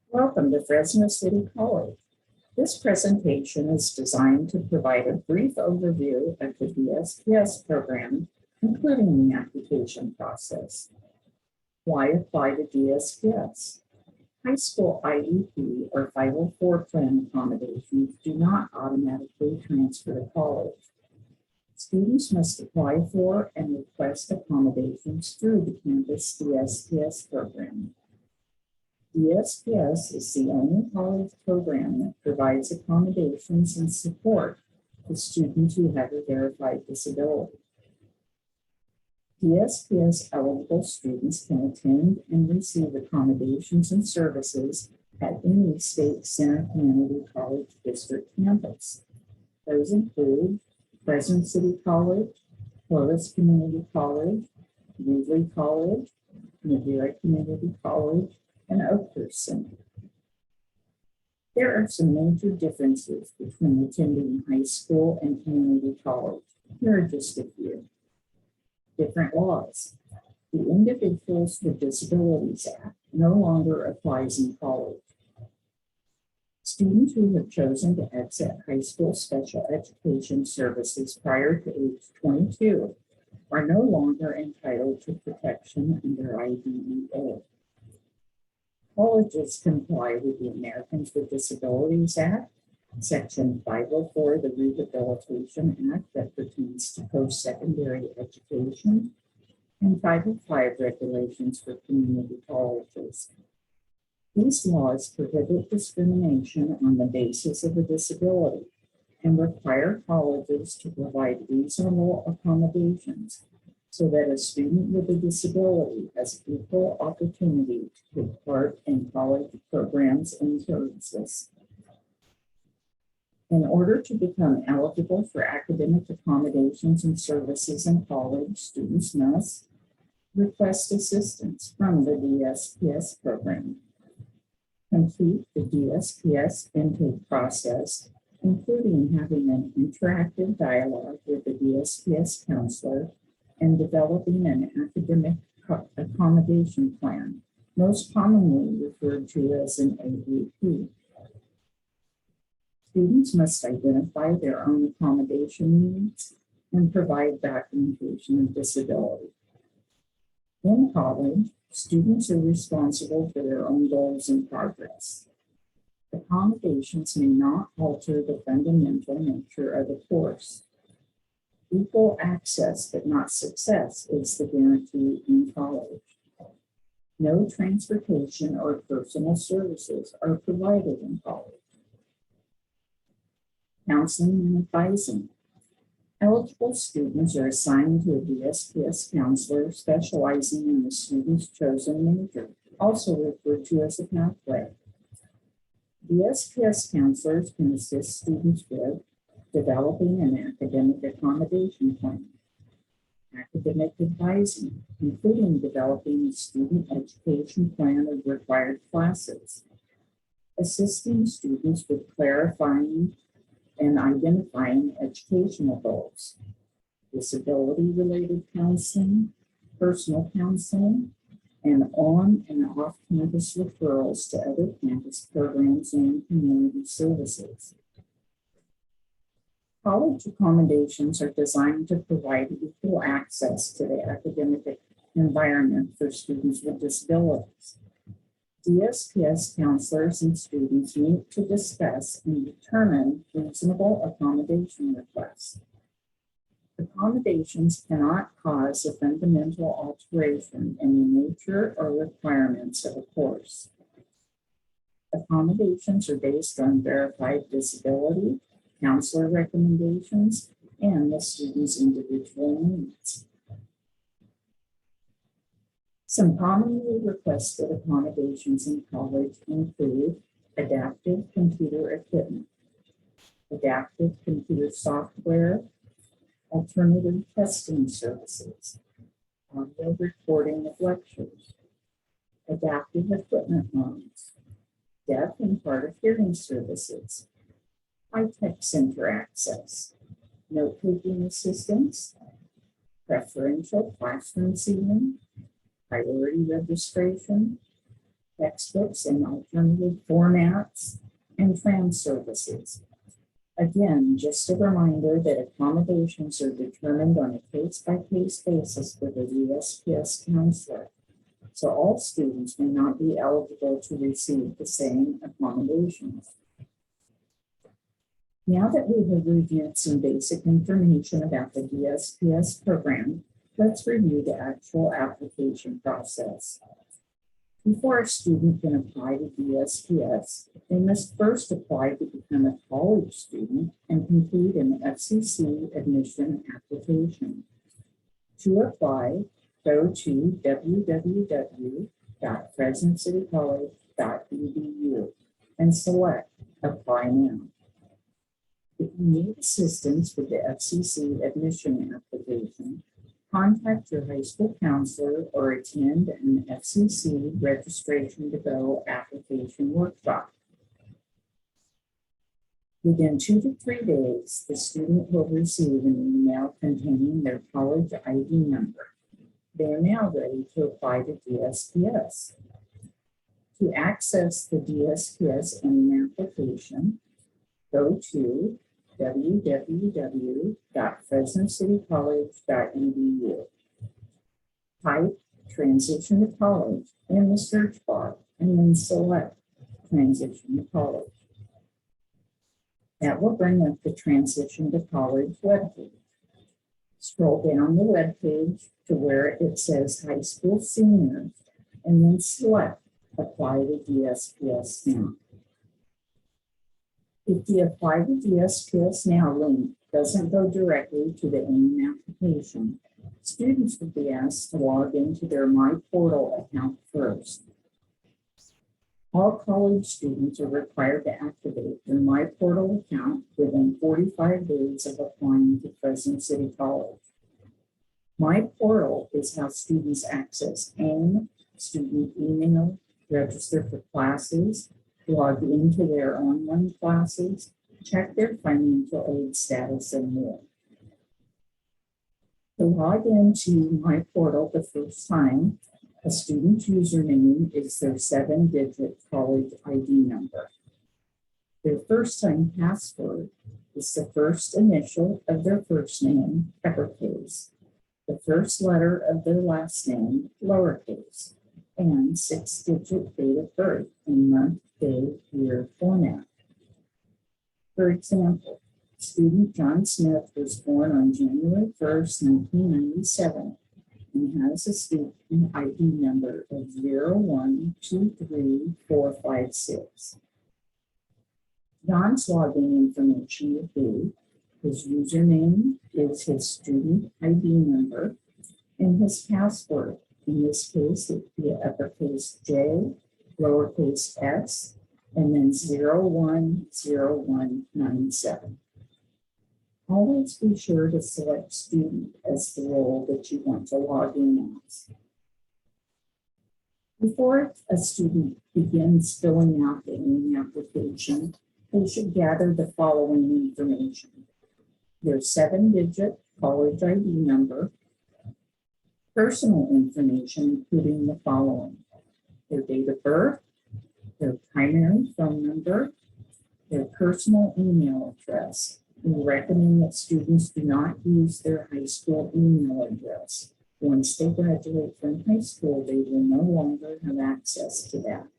Welcome to Fresno City College. This presentation is designed to provide a brief overview of the DSPS program, including the application process. Why apply to DSPS? High school IEP or 504 plan accommodations do not automatically transfer to college. Students must apply for and request accommodations through the campus DSPS program. DSPS is the only college program that provides accommodations and support to students who have a verified disability. DSPS eligible students can attend and receive accommodations and services at any State Center Community College District campus. Those include Fresno City College, Corliss Community College, Reedley College, Madeira Community College, and Oakhurst Center. There are some major differences between attending high school and community college. Here are just a few. Different laws. The Individuals with Disabilities Act no longer applies in college. Students who have chosen to exit high school special education services prior to age 22 are no longer entitled to protection under IDEA. Colleges comply with the Americans with Disabilities Act, Section 504 of the Rehabilitation Act that pertains to post-secondary education, and Title V regulations for community colleges. These laws prohibit discrimination on the basis of a disability and require colleges to provide reasonable accommodations so that a student with a disability has equal opportunity to take part in college programs and services. In order to become eligible for academic accommodations and services in college, students must request assistance from the DSPS program, complete the DSPS intake process, including having an interactive dialogue with the DSPS counselor and developing an academic accommodation plan, most commonly referred to as an AAP. Students must identify their own accommodation needs and provide documentation of disability. In college, students are responsible for their own goals and progress. Accommodations may not alter the fundamental nature of the course. Equal access, but not success, is the guarantee in college. No transportation or personal services are provided in college. Counseling and advising. Eligible students are assigned to a DSPS counselor specializing in the student's chosen major, also referred to as a pathway. DSPS counselors can assist students with developing an academic accommodation plan, academic advising, including developing a student education plan of required classes, assisting students with clarifying and identifying educational goals, disability-related counseling, personal counseling, and on and off-campus referrals to other campus programs and community services. College accommodations are designed to provide equal access to the academic environment for students with disabilities. DSPS counselors and students meet to discuss and determine reasonable accommodation requests. Accommodations cannot cause a fundamental alteration in the nature or requirements of a course. Accommodations are based on verified disability, counselor recommendations, and the student's individual needs. Some commonly requested accommodations in college include adaptive computer equipment, adaptive computer software, alternative testing services, audio recording of lectures, adaptive equipment loans, deaf and hard of hearing services, high-tech center access, note-taking assistance, preferential classroom seating, priority registration, textbooks in alternative formats, and trans services. Again, just a reminder that accommodations are determined on a case-by-case basis with a DSPS counselor, so all students may not be eligible to receive the same accommodations. Now that we have reviewed some basic information about the DSPS program, let's review the actual application process. Before a student can apply to DSPS, they must first apply to become a college student and complete an FCC admission application. To apply, go to www.fresnocitycollege.edu and select Apply Now. If you need assistance with the FCC admission application, contact your high school counselor or attend an FCC registration to go application workshop. Within 2 to 3 days, the student will receive an email containing their college ID number. They are now ready to apply to DSPS. To access the DSPS AIM application, go to www.fresnocitycollege.edu. Type Transition to College in the search bar and then select Transition to College. That will bring up the Transition to College webpage. Scroll down the webpage to where it says High School Seniors and then select Apply to DSPS Now. If the Apply to DSPS Now link doesn't go directly to the AIM application, students will be asked to log into their My Portal account first. All college students are required to activate their My Portal account within 45 days of applying to Fresno City College. My Portal is how students access AIM, student email, register for classes, log into their online classes, check their financial aid status, and more. To log into My Portal the first time, a student's username is their 7-digit college ID number. Their first-time password is the first initial of their first name, uppercase, the first letter of their last name, lowercase, and 6-digit date of birth in month, day, year format. For example, student John Smith was born on January 1st, 1997, and has a student ID number of 0123456. John's login information would be his username is his student ID number, and his password, in this case, it would be uppercase J, lowercase s, and then 010197. Always be sure to select student as the role that you want to log in as. Before a student begins filling out the AIM application, they should gather the following information: their 7-digit college ID number, personal information, including the following: their date of birth, their primary phone number, their personal email address. We recommend that students do not use their high school email address. Once they graduate from high school, they will no longer have access to that.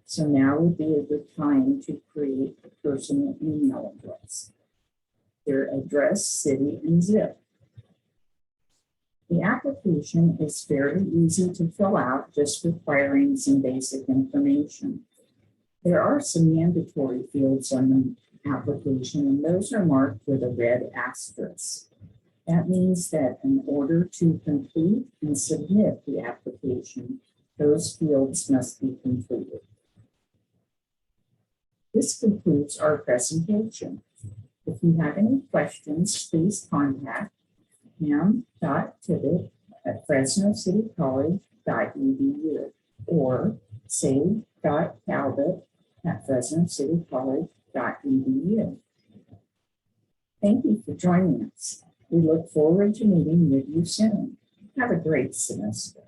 So now would be a good time to create a personal email address. Their address, city, and zip. The application is very easy to fill out, just requiring some basic information. There are some mandatory fields on the application, and those are marked with a red asterisk. That means that in order to complete and submit the application, those fields must be completed. This concludes our presentation. If you have any questions, please contact pam.tibbet@fresnocitycollege.edu or save.talbot@fresnocitycollege.edu. Thank you for joining us. We look forward to meeting with you soon. Have a great semester.